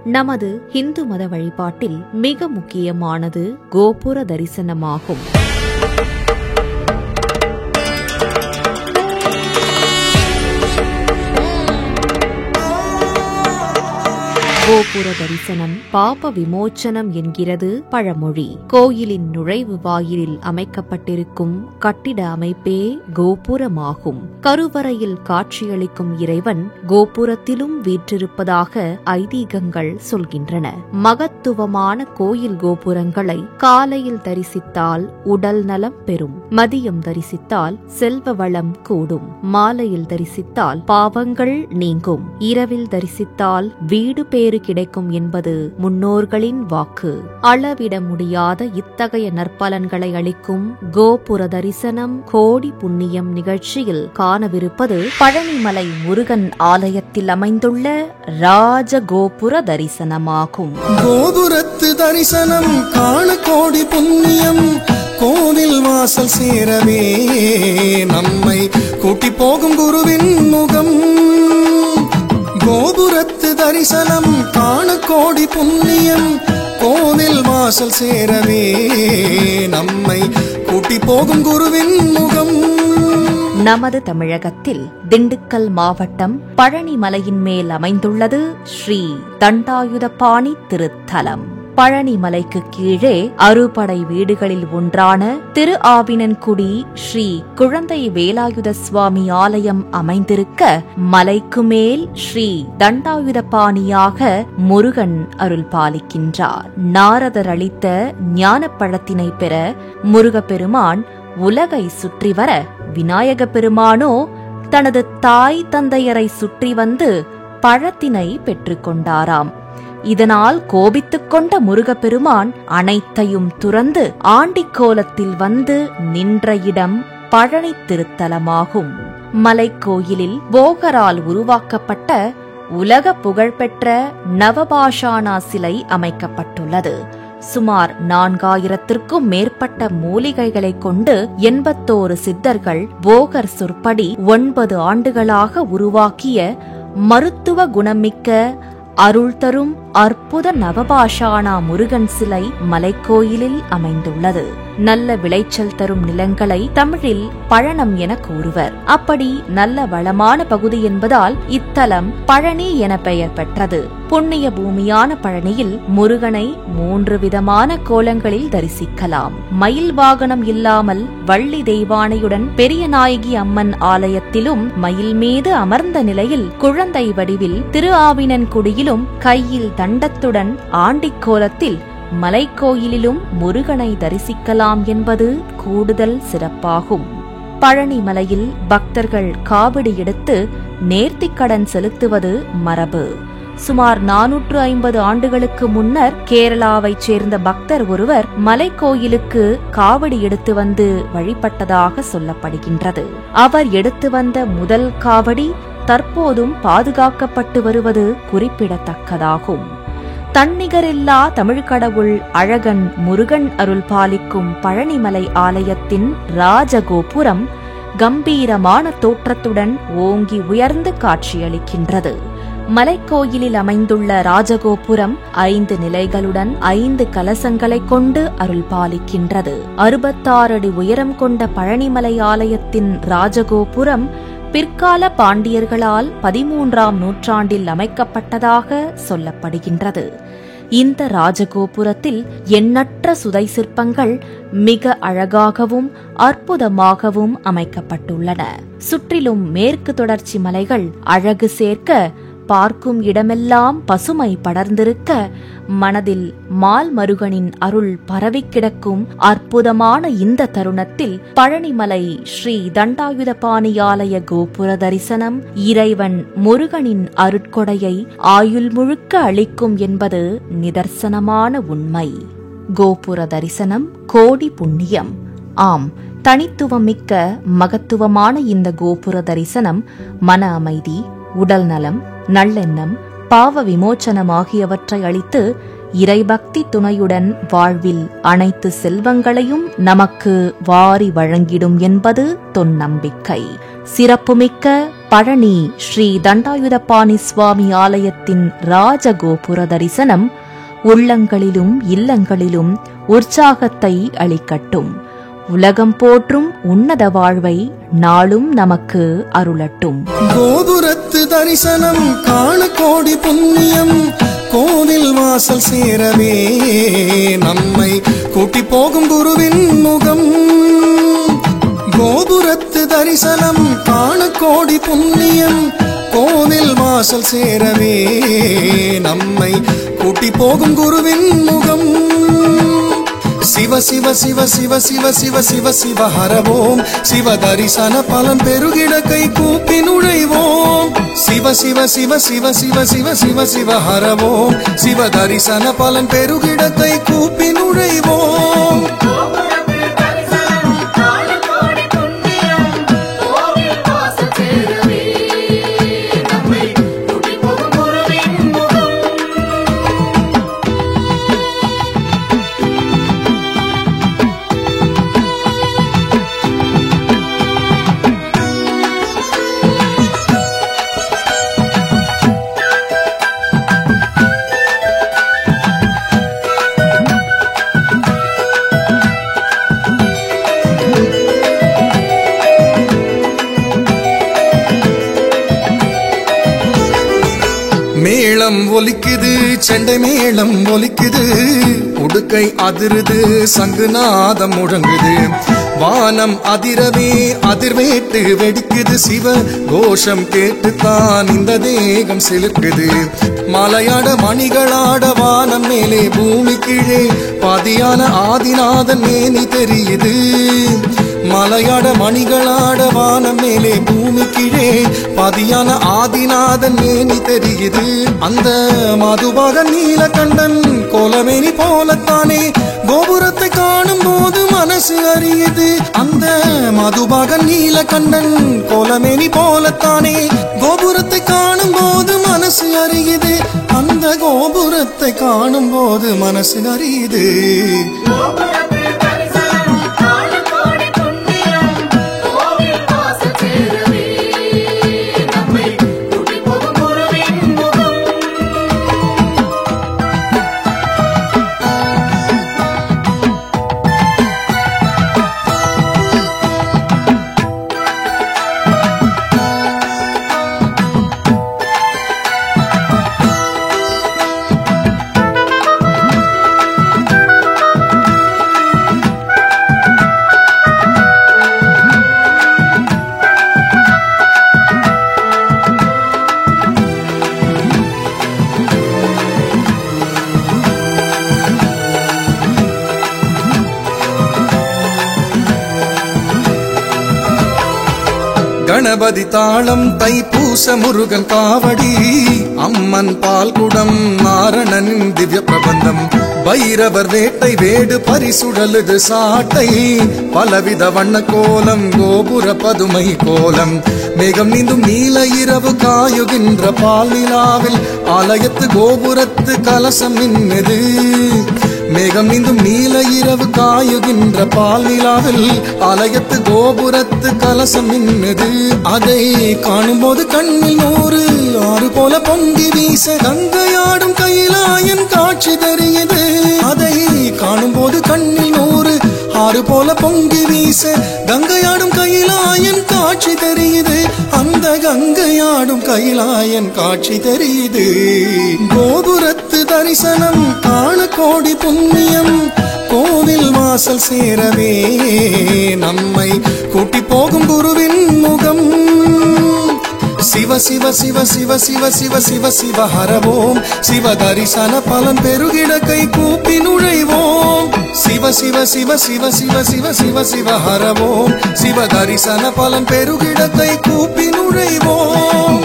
நமது இந்து மத வழிபாட்டில் மிக முக்கியமானது கோபுர தரிசனமாகும். கோபுர தரிசனம் பாப விமோச்சனம் என்கிறது பழமொழி. கோயிலின் நுழைவு வாயிலில் அமைக்கப்பட்டிருக்கும் கட்டிட அமைப்பே கோபுரமாகும். கருவறையில் காட்சியளிக்கும் இறைவன் கோபுரத்திலும் வீற்றிருப்பதாக ஐதீகங்கள் சொல்கின்றன. மகத்துவமான கோயில் கோபுரங்களை காலையில் தரிசித்தால் உடல் நலம் பெறும், மதியம் தரிசித்தால் செல்வ வளம் கூடும், மாலையில் தரிசித்தால் பாவங்கள் நீங்கும், இரவில் தரிசித்தால் வீடு பேறு கிடைக்கும் என்பது முன்னோர்களின் வாக்கு. அளவிட முடியாத இத்தகைய நற்பலன்களை அளிக்கும் கோபுர தரிசனம் கோடி புண்ணியம் நிகழ்ச்சியில் காணவிருப்பது பழனிமலை முருகன் ஆலயத்தில் அமைந்துள்ள ராஜ கோபுர தரிசனமாகும். கோபுரத்து தரிசனம் காண கோடி புண்ணியம், கோவில் வாசல் சேரவே நம்மை கூட்டி போகும் குருவின் முகம். கோபுரத்து தரிசனம் காண கோடி புண்ணியம், கோவில் வாசல் சேரவே நம்மை கூட்டி போகும் குருவின் முகம். நமது தமிழகத்தில் திண்டுக்கல் மாவட்டம் பழனிமலையின் மேல் அமைந்துள்ளது ஸ்ரீ தண்டாயுதபாணி திருத்தலம். பழனிமலைக்கு கீழே அறுபடை வீடுகளில் ஒன்றான திரு ஆவினன்குடி ஸ்ரீ குழந்தை வேலாயுத சுவாமி ஆலயம் அமைந்திருக்க, மலைக்கு மேல் ஸ்ரீ தண்டாயுதபாணியாக முருகன் அருள் பாலிக்கின்றார். நாரதர் அளித்த ஞானப்பழத்தினை பெற முருகப்பெருமான் உலகை சுற்றி வர, விநாயக பெருமானோ தனது தாய் தந்தையரை சுற்றி வந்து பழத்தினை பெற்றுக்கொண்டாராம். இதனால் கோபித்துக் கொண்ட முருகப்பெருமான் அனைத்தையும் துறந்து ஆண்டிக்கோலத்தில் வந்து நின்ற இடம் பழனி திருத்தலமாகும். மலைக்கோயிலில் போகரால் உருவாக்கப்பட்ட உலக புகழ்பெற்ற நவபாஷானா சிலை அமைக்கப்பட்டுள்ளது. சுமார் 4000க்கும் மேற்பட்ட மூலிகைகளை கொண்டு 81 சித்தர்கள் போகர் சொற்படி 9 ஆண்டுகளாக உருவாக்கிய மருத்துவ குணமிக்க அருள் தரும் அற்புத நவபாஷானா முருகன் சிலை மலைக்கோயிலில் அமைந்துள்ளது. நல்ல விளைச்சல் தரும் நிலங்களை தமிழில் பழனம் என கூறுவர். அப்படி நல்ல வளமான பகுதி என்பதால் இத்தலம் பழனி என பெயர் பெற்றது. புண்ணிய பூமியான பழனியில் முருகனை 3 விதமான கோலங்களில் தரிசிக்கலாம். மயில் வாகனம் இல்லாமல் வள்ளி தெய்வானையுடன் பெரியநாயகி அம்மன் ஆலயத்திலும், மயில் மீது அமர்ந்த நிலையில் குழந்தை வடிவில் திரு ஆவினன்குடியிலும், கையில் தண்டத்துடன் ஆண்டிக்கோலத்தில் மலைக்கோயிலிலும் முருகனை தரிசிக்கலாம் என்பது கூடுதல் சிறப்பாகும். பழனி மலையில் பக்தர்கள் காவடி எடுத்து நேர்த்திக்கடன் செலுத்துவது மரபு. சுமார் 450 ஆண்டுகளுக்கு முன்னர் கேரளாவைச் சேர்ந்த பக்தர் ஒருவர் மலைக்கோயிலுக்கு காவடி எடுத்து வந்து வழிபட்டதாக சொல்லப்படுகின்றது. அவர் எடுத்து வந்த முதல் காவடி தற்போதும் பாதுகாக்கப்பட்டு வருவது குறிப்பிடத்தக்கதாகும். தன்னிகரில்லா தமிழ் கடவுள் அழகன் முருகன் அருள் பாலிக்கும் பழனிமலை ஆலயத்தின் ராஜகோபுரம் கம்பீரமான தோற்றத்துடன் ஓங்கி உயர்ந்து காட்சியளிக்கின்றது. மலைக்கோயிலில் அமைந்துள்ள ராஜகோபுரம் 5 நிலைகளுடன் 5 கலசங்களை கொண்டு அருள் பாலிக்கின்றது. 66 அடி உயரம் கொண்ட பழனிமலை ஆலயத்தின் ராஜகோபுரம் பிற்கால பாண்டியர்களால் 13ஆம் நூற்றாண்டில் அமைக்கப்பட்டதாக சொல்லப்படுகின்றது. இந்த ராஜகோபுரத்தில் எண்ணற்ற சுதை சிற்பங்கள் மிக அழகாகவும் அற்புதமாகவும் அமைக்கப்பட்டுள்ளன. சுற்றிலும் மேற்கு தொடர்ச்சி மலைகள் அழகு சேர்க்க, பார்க்கும் இடமெல்லாம் பசுமை படர்ந்திருக்க, மனதில் மால்மருகனின் அருள் பரவி கிடக்கும் அற்புதமான இந்த தருணத்தில் பழனிமலை ஸ்ரீ தண்டாயுதபாணி ஆலய கோபுர தரிசனம் இறைவன் முருகனின் அருட்கொடையை ஆயுள் முழுக்க அளிக்கும் என்பது நிதர்சனமான உண்மை. கோபுர தரிசனம் கோடி புண்ணியம். ஆம், தனித்துவமிக்க மகத்துவமான இந்த கோபுர தரிசனம் மன அமைதி, உடல் நலம், நல்லெண்ணம், பாவ விமோச்சனம் ஆகியவற்றை அளித்து இறைபக்தி துணையுடன் வாழ்வில் அனைத்து செல்வங்களையும் நமக்கு வாரி வழங்கிடும் என்பது தொன்னம்பிக்கை. சிறப்புமிக்க பழனி ஸ்ரீ தண்டாயுதபாணி சுவாமி ஆலயத்தின் ராஜகோபுர தரிசனம் உள்ளங்களிலும் இல்லங்களிலும் உற்சாகத்தை அளிக்கட்டும். உலகம் போற்றும் உன்னத வாழ்வை நாளும் நமக்கு அருளட்டும். கோபுரத்து தரிசனம் காண கோடி புண்ணியம், கோவில் வாசல் சேரவே நம்மை கூட்டி போகும் குருவின் முகம். கோபுரத்து தரிசனம் காண கோடி புண்ணியம், கோவில் வாசல் சேரவே நம்மை கூட்டி போகும் குருவின் முகம். சிவ சிவ சிவ சிவ சிவ சிவ சிவ சிவ ஹரவோம், சிவ தரிசன பலன் பெருகிட கை கூப்பி நுழைவோம். சிவ சிவ சிவ சிவ சிவ சிவ சிவ சிவ ஹரவோம், சிவ தரிசன பலன் பெருகிட கை கூப்பி நுழைவோம். மேளம் ஒலிக்குது, செண்டை மேளம் ஒலிக்குது, உடுக்கை அதிருது, சங்குநாதம் முழங்குது, வானம் அதிரவே அதிர்வேட்டு வெடிக்குது, சிவ கோஷம் கேட்டுத்தான் இந்த தேகம் சிலுக்குது. மலையாட மணிகளாட வானம் மேலே பூமி கீழே பாதியான ஆதிநாதன் மேனி தெரியுது. மலையாட மணிகளாட வானம் மேலே பூமி கீழே பாதியான ஆதிநாதன் மேனி தெரியுது. அந்த மதுபாக நீலகண்டன் கோலமேனி போலத்தானே கோபுரத்தை காணும் போது மனசு அறியுது. அந்த மதுபாக நீலகண்டன் கோலமேனி போலத்தானே கோபுரத்தை காணும் போது மனசு அறியுது. அந்த கோபுரத்தை காணும் போது மனசு அறியுது. கணபதி தாளம், தைப்பூச முருகன் காவடி, அம்மன் பால்குடம், நாரணனின் திவ்ய பிரபந்தம், பைரவர் வேட்டை வேடு பரிசுடலுது சாட்டை, பலவித வண்ண கோலம், கோபுர பதுமை கோலம், மேகம் நீந்தும் நீல இரவு காயுகின்ற பால் நிலாவில் ஆலயத்து கோபுரத்து கலசம் நின்னுது. மேகம் நீந்தும் நீல இரவு காயுகின்ற பால் நிலாவில் ஆலயத்து கோபுரத்து கலசம் நின்னுது. அதை காணும் போது கண்ணில் நூறு ஆறு போல பொங்கி வீச கங்கையாடும் கைலாயன் காட்சி தெரியுது. அதை காணும் போது கண்ணில் நூறு ஆறு போல பொங்கி வீச கங்கையாடும் கைலாயன் காட்சி தெரியுது. அந்த கங்கையாடும் கைலாயன் காட்சி தெரியுது. கோபுரத்து தரிசனம் காண கோடி புண்ணியம், கோவில் வாசல் சேரவே நம்மை கூட்டி போகும் குருவின் முகம். சிவ சிவ சிவ சிவ சிவ சிவ சிவ சிவ ஹரவோம், சிவ தரிசன பலன் பெருகிட கை கூப்பி நுழைவோம். சிவ சிவ சிவ சிவ சிவ சிவ சிவ சிவ ஹரவோம், சிவ தரிசன பலன் பெருகிட கை கூப்பி நுழைவோம்.